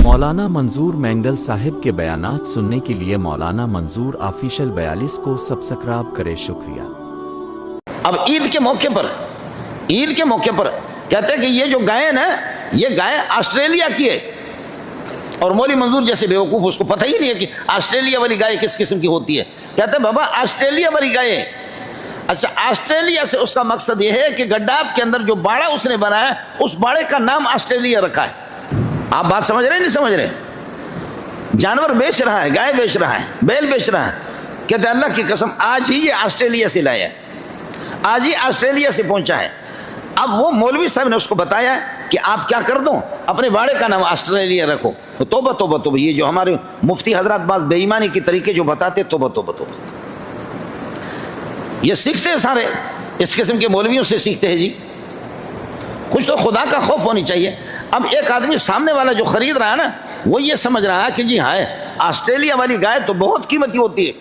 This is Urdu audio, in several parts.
مولانا منظور مینگل صاحب کے بیانات سننے کے لیے مولانا منظور آفیشل 42 کو سبسکرائب کرے. شکریہ. اب عید کے موقع پر کہتے ہیں کہ یہ جو گائے نا، یہ گائے آسٹریلیا کی ہے. اور مولوی منظور جیسے بیوقوف اس کو پتہ ہی نہیں ہے کہ آسٹریلیا والی گائے کس قسم کی ہوتی ہے. کہتے ہیں بابا آسٹریلیا والی گائے. اچھا، آسٹریلیا سے اس کا مقصد یہ ہے کہ گڈاب کے اندر جو باڑا اس نے بنایا اس باڑے کا نام آسٹریلیا رکھا ہے. آپ بات سمجھ رہے ہیں نہیں سمجھ رہے؟ جانور بیچ رہا ہے، گائے بیچ رہا ہے، بیل بیچ رہا ہے. کہتے ہیں اللہ کی قسم آج ہی یہ آسٹریلیا سے لایا ہے، آج ہی آسٹریلیا سے پہنچا ہے. اب وہ مولوی صاحب نے اس کو بتایا کہ آپ کیا کر دوں، اپنے باڑے کا نام آسٹریلیا رکھو. توبہ توبہ توبہ، یہ جو ہمارے مفتی حضرات بعض بے ایمانی کے طریقے جو بتاتے، توبہ توبہ توبہ. یہ سیکھتے ہیں سارے اس قسم کے مولویوں سے سیکھتے ہیں جی. کچھ تو خدا کا خوف ہونی چاہیے. اب ایک آدمی سامنے والا جو خرید رہا ہے نا، وہ یہ سمجھ رہا ہے کہ جی ہاں آسٹریلیا والی گائے تو بہت قیمتی ہوتی ہے،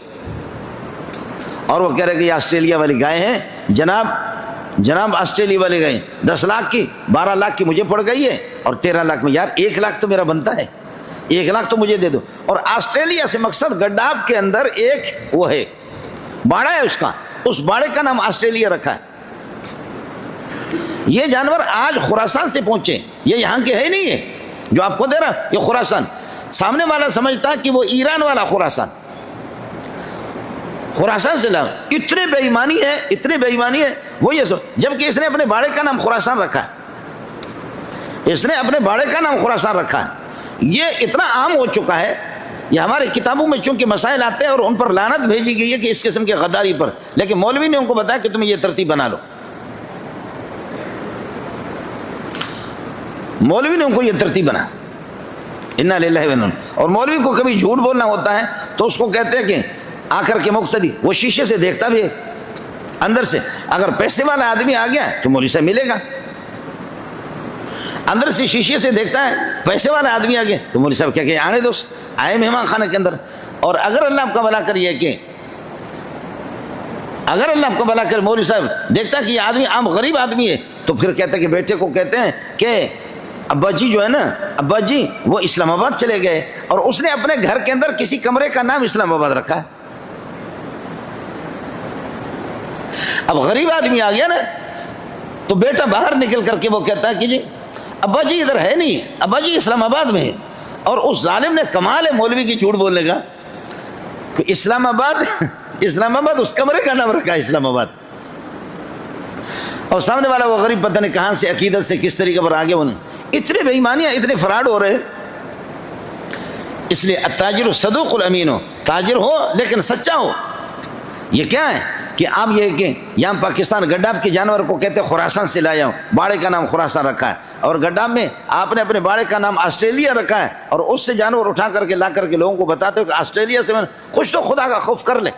اور وہ کہہ رہے کہ یہ آسٹریلیا والی گائے ہیں جناب آسٹریلیا والی گائے 10 لاکھ کی، 12 لاکھ کی مجھے پڑ گئی ہے، اور 13 لاکھ میں. یار 1 لاکھ تو میرا بنتا ہے، 1 لاکھ تو مجھے دے دو. اور آسٹریلیا سے مقصد گڈاب کے اندر ایک وہ ہے باڑا ہے، اس باڑے کا نام آسٹریلیا رکھا ہے. یہ جانور آج خراسان سے پہنچے، یہ یہاں کے ہے نہیں ہے جو آپ کو دے رہا، یہ خراسان. سامنے والا سمجھتا کہ وہ ایران والا خراسان سے لا. اتنے بے ایمانی ہے وہ یہ جبکہ اس نے اپنے باڑے کا نام خراسان رکھا ہے. یہ اتنا عام ہو چکا ہے. یہ ہمارے کتابوں میں چونکہ مسائل آتے ہیں اور ان پر لعنت بھیجی گئی ہے کہ اس قسم کے غداری پر، لیکن مولوی نے ان کو بتایا کہ تم یہ ترتیب بنا لو. مولوی نے ان کو یہ ترتیب بنا، انا للہ و انا. اور مولوی کو کبھی جھوٹ بولنا ہوتا ہے تو اس کو کہتے ہیں کہ آ کر کے مقتدی وہ شیشے سے دیکھتا بھی ہے اندر سے. اگر پیسے والا آدمی آ گیا تو مولوی سے ملے گا. اندر سے شیشے سے دیکھتا ہے، پیسے والا آدمی آ گیا تو مولوی صاحب کیا کہ آنے دوست آئے مہمان خانے کے اندر. اور اگر اللہ آپ کا بھلا کریے کہ مولوی صاحب دیکھتا کہ یہ آدمی عام غریب آدمی ہے تو پھر کہتا کہ بیٹے کو کہتے ہیں کہ ابا جی جو ہے نا، ابا جی وہ اسلام آباد چلے گئے، اور اس نے اپنے گھر کے اندر کسی کمرے کا نام اسلام آباد رکھا ہے. اب غریب آدمی آ گیا نا تو بیٹا باہر نکل کر کے وہ کہتا ہے کہ جی ابا جی ادھر ہے نہیں، ابا جی اسلام آباد میں ہے. اور اس ظالم نے کمال ہے مولوی کی جھوٹ بولنے کا کہ اسلام آباد اس کمرے کا نام رکھا ہے اسلام آباد. اور سامنے والا وہ غریب پتہ نہیں کہاں سے عقیدت سے کس طریقے پر آگے انہیں اتنے بے ایمانیاں، اتنے فراڈ ہو رہے. اس لیے التاجر الصدوق الامین ہو، تاجر ہو لیکن سچا ہو. یہ کیا ہے کہ آپ یہ کہ یہاں پاکستان گڈاب کے جانور کو کہتے خراسان سے لایا ہوں، باڑے کا نام خراسان رکھا ہے، اور گڈاب میں آپ نے اپنے باڑے کا نام آسٹریلیا رکھا ہے، اور اس سے جانور اٹھا کر کے لا کر کے لوگوں کو بتاتے ہو کہ آسٹریلیا سے. میں کچھ تو خدا کا خوف کر لے.